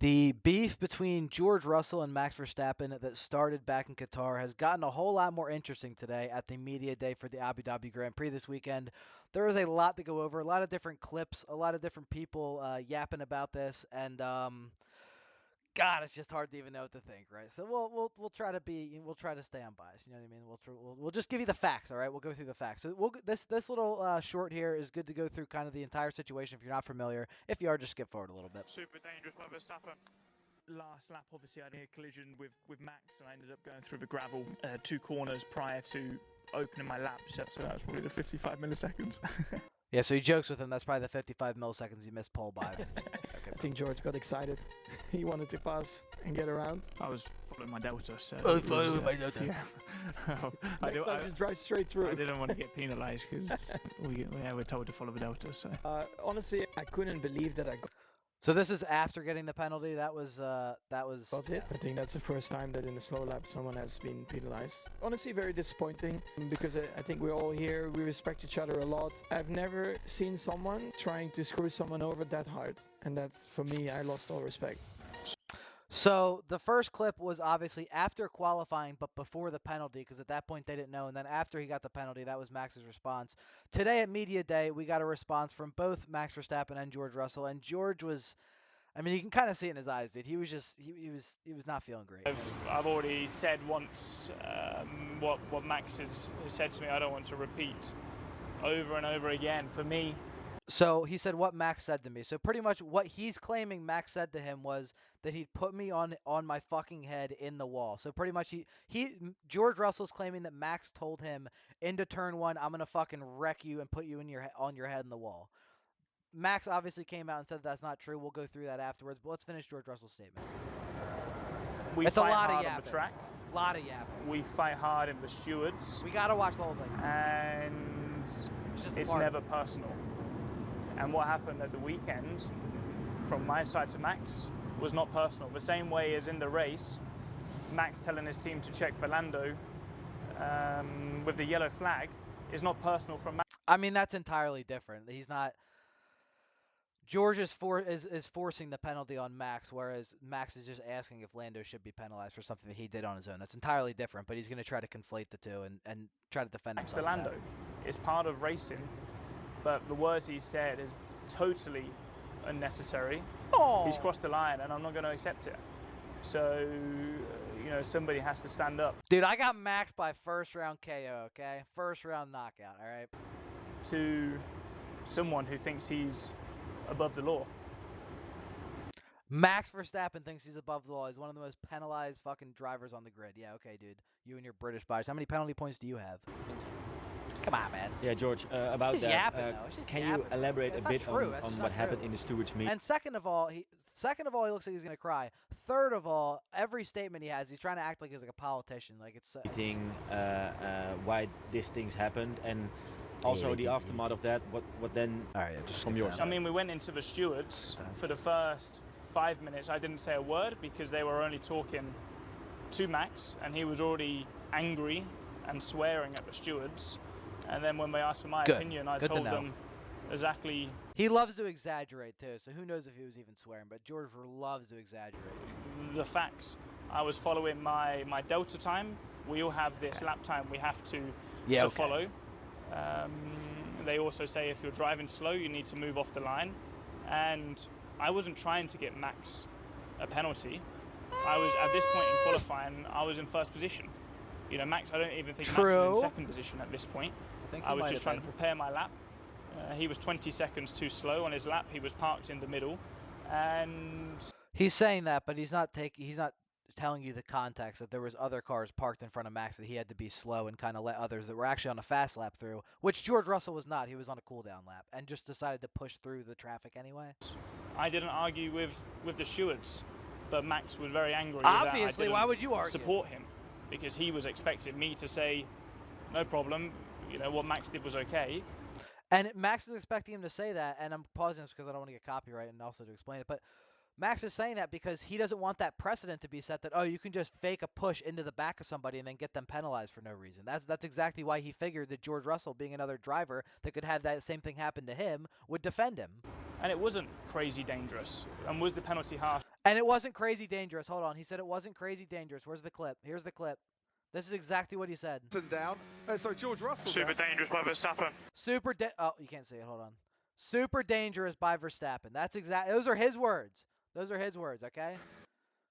The beef between George Russell and Max Verstappen that started back in Qatar has gotten a whole lot more interesting today at the media day for the Abu Dhabi Grand Prix this weekend. There was a lot to go over, a lot of different clips, a lot of different people yapping about this, and God, it's just hard to even know what to think, right? So we'll try to stay unbiased. You know what I mean? We'll just give you the facts, all right? We'll go through the facts. So this little short here is good to go through kind of the entire situation if you're not familiar. If you are, just skip forward a little bit. Super dangerous by Verstappen. Last lap, obviously, I had a collision with Max, and I ended up going through the gravel 2 corners prior to opening my lap. So that was probably the 55 milliseconds. Yeah, so he jokes with him. That's probably the 55 milliseconds he missed pole by. I think George got excited. He wanted to pass and get around. I was following my Delta, so... Oh, following my Delta. Yeah. Next time, just drive straight through. I didn't want to get penalised because we're told to follow the Delta, so... Honestly, I couldn't believe that I got... So this is after getting the penalty. That was it. I think that's the first time that in a slow lap someone has been penalized. Honestly, very disappointing because I think we're all here. We respect each other a lot. I've never seen someone trying to screw someone over that hard, and that's, for me, I lost all respect. So the first clip was obviously after qualifying, but before the penalty, because at that point they didn't know. And then after he got the penalty, that was Max's response. Today at Media Day, we got a response from both Max Verstappen and George Russell. And George was, I mean, you can kind of see it in his eyes, dude. He was just, he was not feeling great. I've already said once what Max has said to me. I don't want to repeat over and over again. For me. So he said what Max said to me. So pretty much what he's claiming Max said to him was that he'd put me on my fucking head in the wall. So pretty much George Russell's claiming that Max told him into turn 1, I'm gonna fucking wreck you and put you on your head in the wall. Max obviously came out and said that's not true. We'll go through that afterwards. But let's finish George Russell's statement. It's a lot hard on the track. A lot of yapping. We fight hard in the stewards. We gotta watch the whole thing. And it's never personal. And what happened at the weekend, from my side to Max, was not personal. The same way as in the race, Max telling his team to check for Lando with the yellow flag is not personal from Max. I mean, that's entirely different. He's not... George is forcing the penalty on Max, whereas Max is just asking if Lando should be penalized for something that he did on his own. That's entirely different, but he's going to try to conflate the two and try to defend himself. Max the Lando is part of racing. But the words he said is totally unnecessary. Oh. He's crossed the line, and I'm not going to accept it. So, somebody has to stand up. Dude, I got Max by first round KO, okay? First round knockout, all right? To someone who thinks he's above the law. Max Verstappen thinks he's above the law. He's one of the most penalized fucking drivers on the grid. Yeah, okay, dude. You and your British bias. How many penalty points do you have? Come on, man. Yeah, George, about that, yapping, can you elaborate a bit on what happened in the stewards meeting? And second of all, he looks like he's going to cry. Third of all, every statement he has, he's trying to act like he's like a politician. Like it's... why these things happened, and also the aftermath of that, what then just from yours? I mean, we went into the stewards for the first 5 minutes. I didn't say a word because they were only talking to Max, and he was already angry and swearing at the stewards. And then when they asked for my opinion, I told them exactly... He loves to exaggerate, too, so who knows if he was even swearing, but George loves to exaggerate. The facts. I was following my Delta time. We all have this lap time we have to follow. They also say if you're driving slow, you need to move off the line. And I wasn't trying to get Max a penalty. I was, at this point in qualifying, I was in first position. Max, I don't even think Max was in second position at this point. I was just trying to prepare my lap. He was 20 seconds too slow on his lap. He was parked in the middle, and he's saying that, but he's not telling you the context that there was other cars parked in front of Max that he had to be slow and kind of let others that were actually on a fast lap through, which George Russell was not. He was on a cool down lap and just decided to push through the traffic anyway. I didn't argue with the stewards, but Max was very angry. Obviously, why would you argue? Support him because he was expecting me to say, no problem. What Max did was okay. And Max is expecting him to say that, and I'm pausing this because I don't want to get copyright and also to explain it, but Max is saying that because he doesn't want that precedent to be set that, oh, you can just fake a push into the back of somebody and then get them penalized for no reason. That's exactly why he figured that George Russell, being another driver that could have that same thing happen to him, would defend him. And it wasn't crazy dangerous. And was the penalty harsh? And it wasn't crazy dangerous. Hold on. He said it wasn't crazy dangerous. Where's the clip? Here's the clip. This is exactly what he said. Down. So George Russell. Super dangerous by Verstappen. Oh, you can't see it. Hold on. Super dangerous by Verstappen. That's exact. Those are his words. Those are his words. Okay.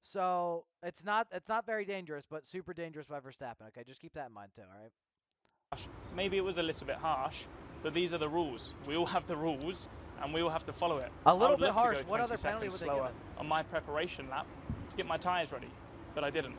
So it's not very dangerous, but super dangerous by Verstappen. Okay, just keep that in mind too. All right. Maybe it was a little bit harsh, but these are the rules. We all have the rules, and we all have to follow it. A little bit I would love harsh. to go What 20 other penalty would seconds they give slower him? on my preparation lap to get my tyres ready, but I didn't.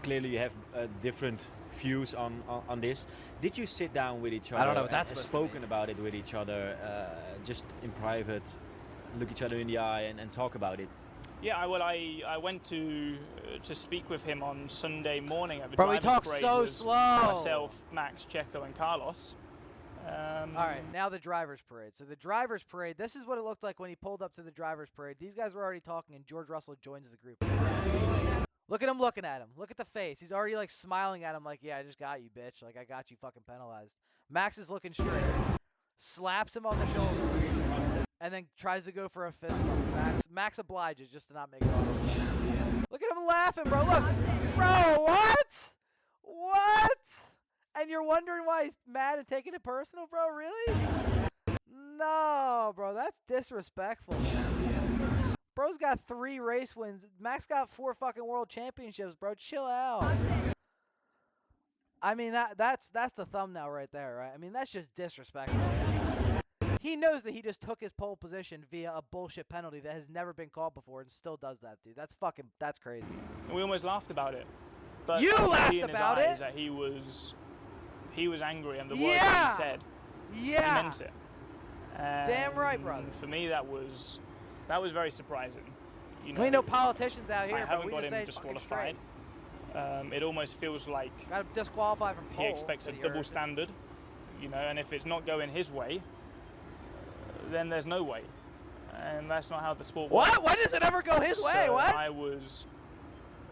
Clearly, you have different views on this. Did you sit down with each other? I don't know what that's and supposed to spoken about it with each other, just in private, look each other in the eye and talk about it? Yeah, I went to speak with him on Sunday morning at the Bro, he drivers' talks parade. so It was slow. Myself, Max, Checo, and Carlos. All right, now the driver's parade. So the driver's parade, this is what it looked like when he pulled up to the driver's parade. These guys were already talking, and George Russell joins the group. Look at him looking at him. Look at the face. He's already, like, smiling at him like, yeah, I just got you, bitch. Like, I got you fucking penalized. Max is looking straight. Slaps him on the shoulder. And then tries to go for a fist bump. Max obliges just to not make it off. Look at him laughing, bro. Look. Bro, what? What? And you're wondering why he's mad and taking it personal, bro? Really? No, bro. That's disrespectful. Bro's got 3 race wins. Max got 4 fucking world championships, bro. Chill out. I mean, that's the thumbnail right there, right? I mean, that's just disrespectful. He knows that he just took his pole position via a bullshit penalty that has never been called before and still does that, dude. That's crazy. We almost laughed about it. But You I could laughed see in about his it? eyes that he was angry, and the words Yeah. that he said, Yeah. he meant it. Damn right, brother. For me, that was very surprising. You We know politicians out here, I but haven't we got just say him it's disqualified. fucking It almost feels like straight. Got him disqualified from pole. he expects a that he double earned. standard, and if it's not going his way, then there's no way. And that's not how the sport works. What? When does it ever go his way? So What? I was,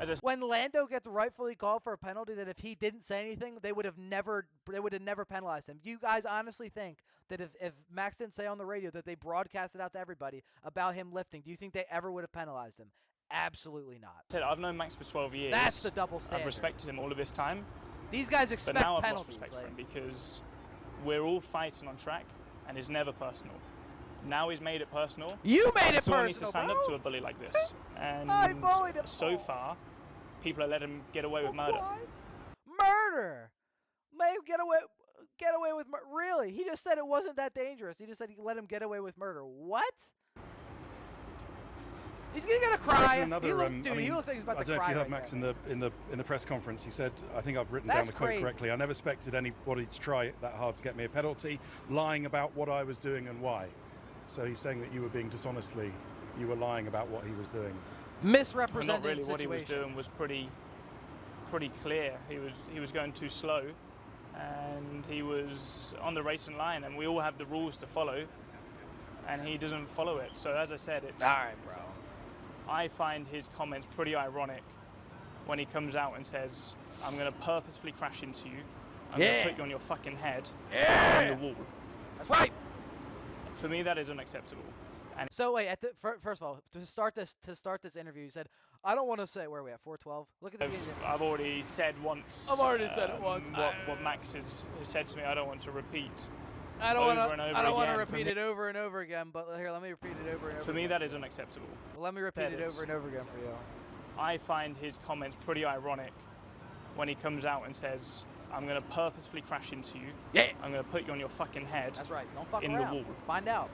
as I When Lando gets rightfully called for a penalty that if he didn't say anything, they would have never penalized him. Do you guys honestly think that if Max didn't say on the radio that they broadcasted out to everybody about him lifting, do you think they ever would have penalized him? Absolutely not. said, I've known Max for 12 years. That's the double standard. I've respected him all of this time. These guys But expect now I've penalties. lost respect for like- him because we're all fighting on track and it's never personal. Now he's made it personal. You made and it someone personal, needs to stand bro. up to a bully like this. And I bullied him. so far, people have let him get away with murder. What? Murder. May get away with murder. Really? He just said it wasn't that dangerous. He just said he let him get away with murder. What? He's gonna cry. Another, he looks I like he's about I to don't know cry. if you heard right Max there. in the press conference. He said, I think I've written That's down the quote crazy. correctly. I never expected anybody to try it that hard to get me a penalty, lying about what I was doing and why. So he's saying that you were being you were lying about what he was doing. Well, Misrepresented not really. situation. What he was doing was pretty clear. He was going too slow, and he was on the racing line. And we all have the rules to follow, and he doesn't follow it. So as I said, it's. All right, bro. I find his comments pretty ironic when he comes out and says, I'm going to purposefully crash into you. I'm going to put you on your fucking head on the wall. That's right. For me, that is unacceptable. And So wait, first of all, to start this interview, you said, "I don't want to say where are we at 412." Look at the beginning. I've already said once. I've already said it once. What Max has said to me, I don't want to repeat. I don't want over and over to. I don't want to again. repeat it over and over again. But here, let me repeat it over and over. For me, again. that is unacceptable. Well, let me repeat that it is. over and over again for you. I find his comments pretty ironic when he comes out and says, I'm going to purposefully crash into you. Yeah. I'm going to put you on your fucking head. That's right. Don't fuck in around. the wall. Find out.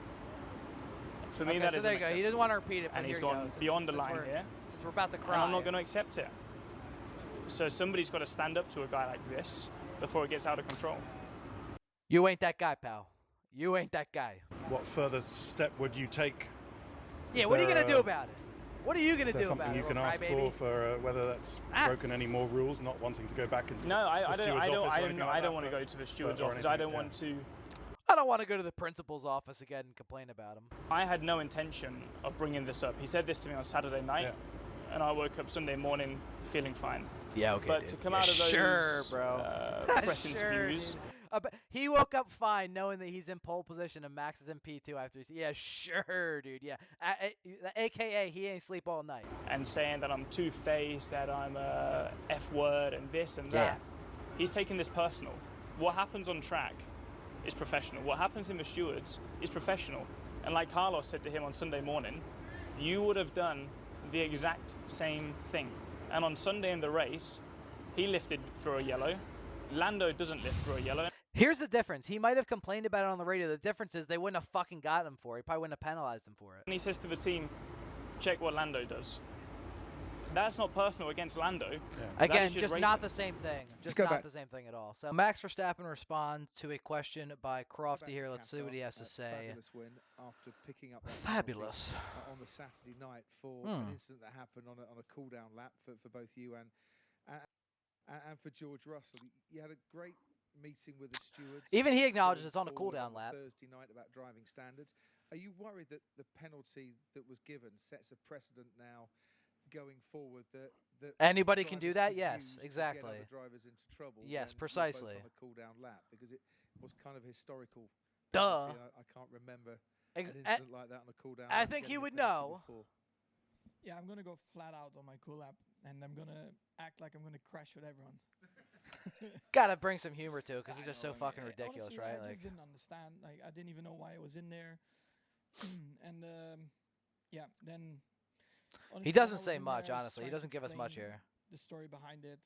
For me, Okay, that so is there you go. He didn't unacceptable. want to repeat it, but And he's here he gone goes. beyond the Since line we're- here. since we're about to cry. And I'm not going to accept it. So somebody's got to stand up to a guy like this before it gets out of control. You ain't that guy, pal. You ain't that guy. What further step would you take? Yeah, Is what are you there going to do about it? What are you going Is to there do about something it? you can little ask crybaby? for whether that's broken any more rules, not wanting to go back into No, I the don't. steward's office or anything like I that, don't want to but- go to the steward's or office. I anything, don't yeah. want to. I don't want to go to the principal's office again and complain about him. I had no intention of bringing this up. He said this to me on Saturday night, and I woke up Sunday morning feeling fine. Yeah, okay. But to come out of those sure, bro. press Sure, interviews dude. He woke up fine knowing that he's in pole position and Max is in P2 after. Yeah, sure, dude. Yeah, AKA he ain't sleep all night. And saying that I'm two-faced, that I'm a F-word and this and that. Yeah. He's taking this personal. What happens on track is professional. What happens in the stewards is professional. And like Carlos said to him on Sunday morning, you would have done the exact same thing. And on Sunday in the race, he lifted through a yellow. Lando doesn't lift through a yellow. Here's the difference. He might have complained about it on the radio. The difference is they wouldn't have fucking got him for it. He probably wouldn't have penalized him for it. And he says to the team, check what Lando does. That's not personal against Lando. Yeah. Again, just not the same thing. Just not back. The same thing at all. So Max Verstappen responds to a question by Crofty here. Let's see what he has to say. Fabulous win after picking up that fabulous on the Saturday night for an incident that happened on a cool-down lap for both you and for George Russell. You had a great meeting with the stewards. Even he acknowledges it's on a cool-down lap. Thursday night about driving standards. Are you worried that the penalty that was given sets a precedent now going forward that anybody can do that? Yes, exactly. Get other drivers into trouble. Yes, precisely. On a cool-down lap because it was kind of historical. Duh. I can't remember an incident like that on a cool-down. I think he would know. Before. Yeah, I'm gonna go flat out on my cool lap, and I'm gonna act like I'm gonna crash with everyone. Gotta bring some humor to it because it's just so fucking ridiculous, honestly, right? I just didn't understand. Like, I didn't even know why I was in there. And yeah, then. Honestly, he doesn't say much, honestly. He doesn't give us much here. The story behind it.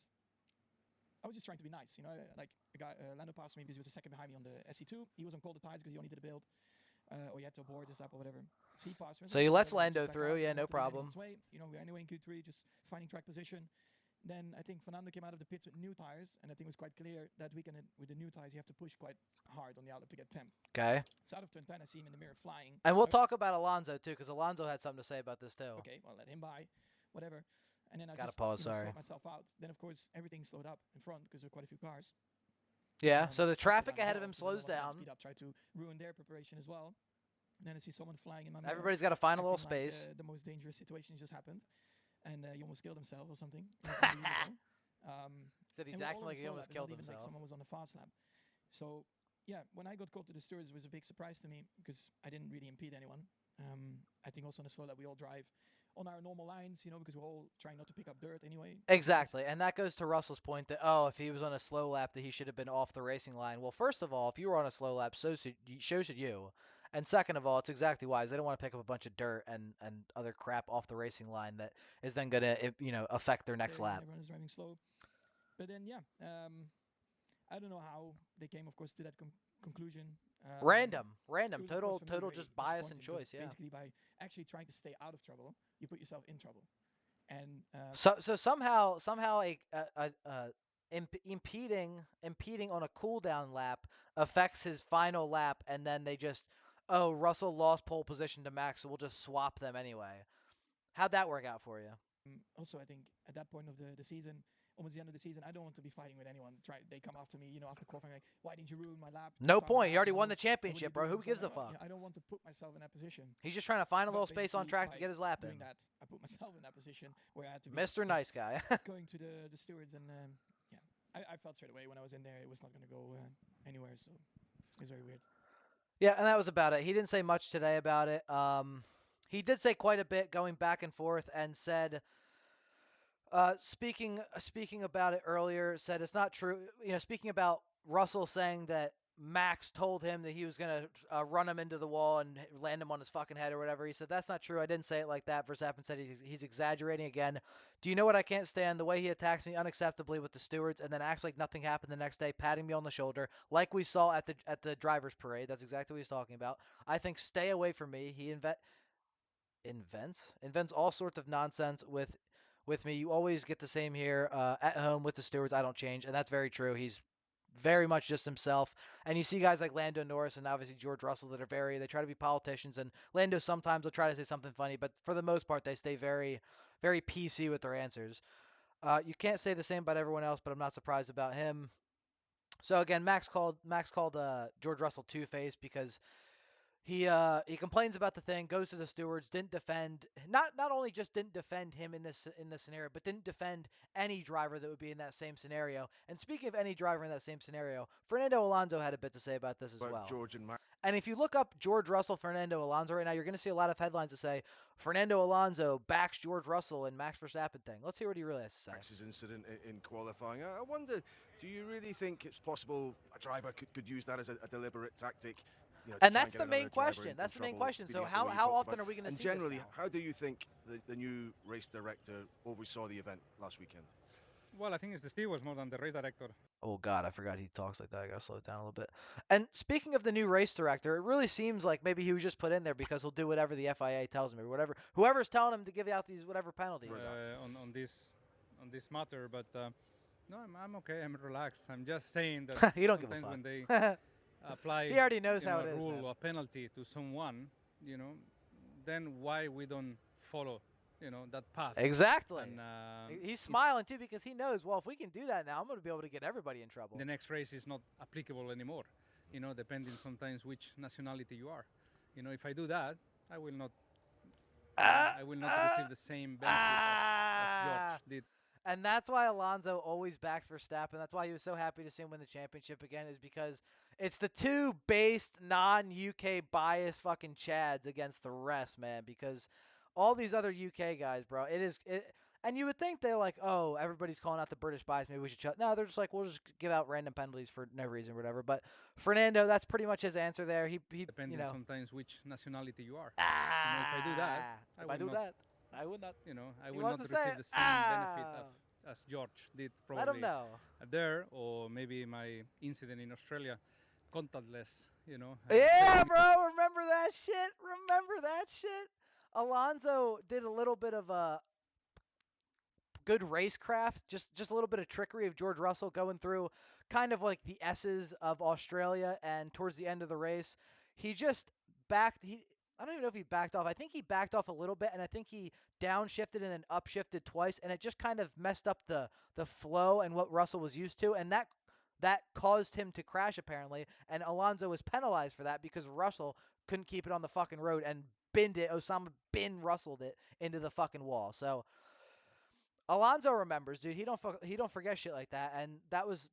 I was just trying to be nice, you know. Like a guy, Lando passed me because he was a second behind me on the SE2. He was on colder tires because he only did a build, or you had to abort this lap or whatever. So he passed me. So you let Lando through, yeah, no problem. You know, we're anyway in Q3, just finding track position. Then I think Fernando came out of the pits with new tires, and I think it was quite clear that weekend with the new tires, you have to push quite hard on the outlap to get temp. Okay. So out of turn 10, I see him in the mirror flying. And we'll talk about Alonso too, because Alonso had something to say about this too. Okay, well, let him by, whatever. And then I gotta just pause, sorry. sort myself out. Then of course everything slowed up in front because there were quite a few cars. Yeah. So the traffic ahead of him slows down. Speed up, try to ruin their preparation as well. And then I see someone flying in my mirror. Everybody's got to find a little space. Like, the most dangerous situation just happened, and he almost killed himself or something. Said he's acting like he almost killed himself. Like someone was on the fast lap. So yeah, when I got called to the stewards, it was a big surprise to me because I didn't really impede anyone. I think also on the slow lap we all drive on our normal lines, you know, because we're all trying not to pick up dirt anyway. Exactly, and that goes to Russell's point that, oh, if he was on a slow lap, that he should have been off the racing line. Well, first of all, if you were on a slow lap, so should you. And second of all, it's exactly wise. They don't want to pick up a bunch of dirt and other crap off the racing line that is then going to, you know, affect their next lap. Everyone is driving slow. But then, yeah, I don't know how they came, of course, to that conclusion. Random, total just bias and choice, yeah. Basically, by actually trying to stay out of trouble, you put yourself in trouble. And so somehow impeding on a cooldown lap affects his final lap, and then they just, oh, Russell lost pole position to Max, so we'll just swap them anyway. How'd that work out for you? Also, I think at that point of the season, almost the end of the season, I don't want to be fighting with anyone. They come after me, you know, after qualifying, like, why didn't you ruin my lap? No point. He already won the championship, bro. Who gives a fuck? I don't want to put myself in that position. He's just trying to find a little space on track to get his lap in. That, I put myself in that position where I had to be Mr. Nice Guy. going to the stewards, and yeah, I felt straight away when I was in there it was not going to go anywhere, so it was very weird. Yeah, and that was about it. He didn't say much today about it. He did say quite a bit going back and forth and said, speaking about it earlier, said it's not true. You know, speaking about Russell saying that Max told him that he was going to run him into the wall and land him on his fucking head or whatever. He said, that's not true. I didn't say it like that. Verstappen said he's exaggerating again. Do you know what I can't stand? The way he attacks me unacceptably with the stewards and then acts like nothing happened the next day, patting me on the shoulder like we saw at the driver's parade. That's exactly what he's talking about. I think stay away from me. He invents all sorts of nonsense with me. You always get the same here at home with the stewards. I don't change, and that's very true. He's very much just himself. And you see guys like Lando Norris and obviously George Russell that are they try to be politicians, and Lando sometimes will try to say something funny, but for the most part they stay very, very PC with their answers. You can't say the same about everyone else, but I'm not surprised about him. So again, Max called George Russell two-faced because He complains about the thing, goes to the stewards, didn't defend, not only just didn't defend him in this scenario, but didn't defend any driver that would be in that same scenario. And speaking of any driver in that same scenario, Fernando Alonso had a bit to say about this as well. George and Max. And if you look up George Russell, Fernando Alonso right now, you're going to see a lot of headlines that say Fernando Alonso backs George Russell and Max Verstappen thing. Let's hear what he really has to say. Max's incident in qualifying. I wonder, do you really think it's possible a driver could use that as a deliberate tactic? You know, and that's the main question. That's the main question. So how often are we going to see this? And generally, how do you think the new race director oversaw the event last weekend? Well, I think it's the stewards more than the race director. Oh, God, I forgot he talks like that. I got to slow it down a little bit. And speaking of the new race director, it really seems like maybe he was just put in there because he'll do whatever the FIA tells him or whatever. Whoever's telling him to give out these whatever penalties. On this matter, but no, I'm okay. I'm relaxed. I'm just saying that you don't give a fuck. When they apply he already knows how a it is, rule man. or a penalty to someone, then why we don't follow that path? Exactly. And, he's smiling too because he knows, well, if we can do that now, I'm going to be able to get everybody in trouble. The next race is not applicable anymore, depending sometimes which nationality you are. If I do that, I will not receive the same benefit as George did. And that's why Alonso always backs Verstappen. That's why he was so happy to see him win the championship again, is because it's the two based, non-UK biased fucking Chads against the rest, man. Because all these other UK guys, bro, and you would think they're like, oh, everybody's calling out the British bias, maybe we should shut. No, they're just like, we'll just give out random penalties for no reason or whatever. But Fernando, that's pretty much his answer there. He depending sometimes which nationality you are. If I do that, I would not. I will not receive the same benefit as George did probably. Let him know. There, or maybe my incident in Australia, contactless, Yeah, bro, remember that shit? Alonso did a little bit of a good racecraft, just a little bit of trickery of George Russell going through kind of like the S's of Australia, and towards the end of the race, he just I don't even know if he backed off. I think he backed off a little bit, and I think he downshifted and then upshifted twice, and it just kind of messed up the flow and what Russell was used to, and that caused him to crash apparently, and Alonso was penalized for that because Russell couldn't keep it on the fucking road and Osama bin Russelled it into the fucking wall. So Alonso remembers, dude. He don't forget shit like that, and that was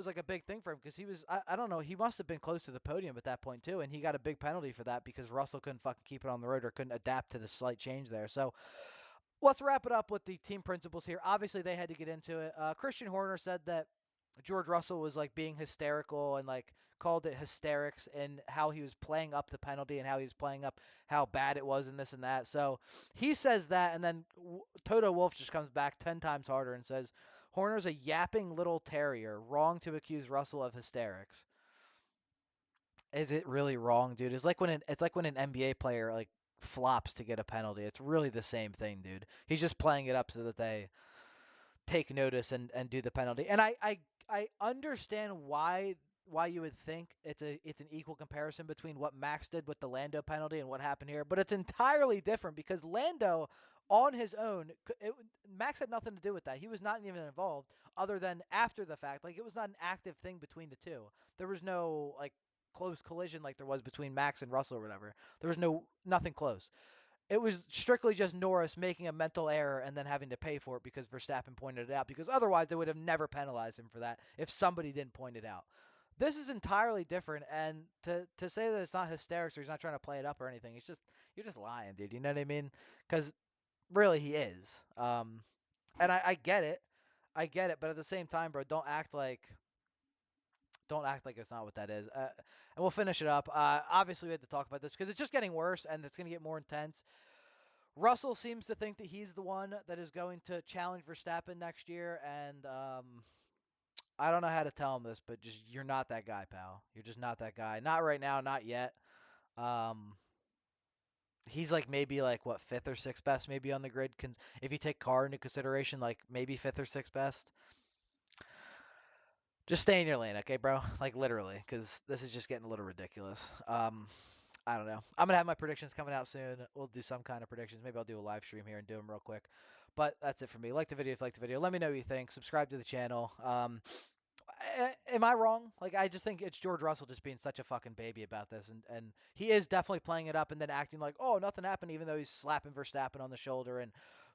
like a big thing for him because he was I don't know, he must have been close to the podium at that point too, and he got a big penalty for that because Russell couldn't fucking keep it on the road or couldn't adapt to the slight change there. So let's wrap it up with the team principals here. Obviously, they had to get into it. Christian Horner said that George Russell was like being hysterical and like called it hysterics in how he was playing up the penalty and how he was playing up how bad it was and this and that. So he says that, and then Toto Wolff just comes back 10 times harder and says, Horner's a yapping little terrier, wrong to accuse Russell of hysterics. Is it really wrong, dude? It's like when an NBA player like flops to get a penalty. It's really the same thing, dude. He's just playing it up so that they take notice and do the penalty. And I understand why you would think it's an equal comparison between what Max did with the Lando penalty and what happened here, but it's entirely different because Lando on his own, Max had nothing to do with that. He was not even involved other than after the fact. Like, it was not an active thing between the two. There was no like close collision like there was between Max and Russell or whatever. There was nothing close. It was strictly just Norris making a mental error and then having to pay for it because Verstappen pointed it out, because otherwise they would have never penalized him for that if somebody didn't point it out. This is entirely different, and to say that it's not hysterics or he's not trying to play it up or anything, you're just lying, dude. You know what I mean? Because really he is. And I get it. But at the same time, bro, don't act like it's not what that is. And we'll finish it up. Obviously, we had to talk about this because it's just getting worse and it's going to get more intense. Russell seems to think that he's the one that is going to challenge Verstappen next year, and I don't know how to tell him this, but just you're not that guy, pal. You're just not that guy. Not right now, not yet. He's like maybe like what, 5th or 6th best maybe on the grid. If you take car into consideration, like maybe 5th or 6th best. Just stay in your lane, okay, bro? Like, literally, because this is just getting a little ridiculous. I don't know. I'm going to have my predictions coming out soon. We'll do some kind of predictions. Maybe I'll do a live stream here and do them real quick. But that's it for me. Like the video if you like the video. Let me know what you think. Subscribe to the channel. Am I wrong? Like, I just think it's George Russell just being such a fucking baby about this, and he is definitely playing it up and then acting like, oh, nothing happened, even though he's slapping Verstappen on the shoulder and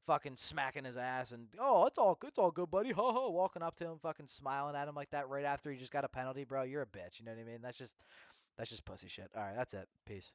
fucking smacking his ass and, oh, it's all good, buddy, ha ha, walking up to him, fucking smiling at him like that right after he just got a penalty, bro. You're a bitch. You know what I mean? That's just pussy shit. All right, that's it. Peace.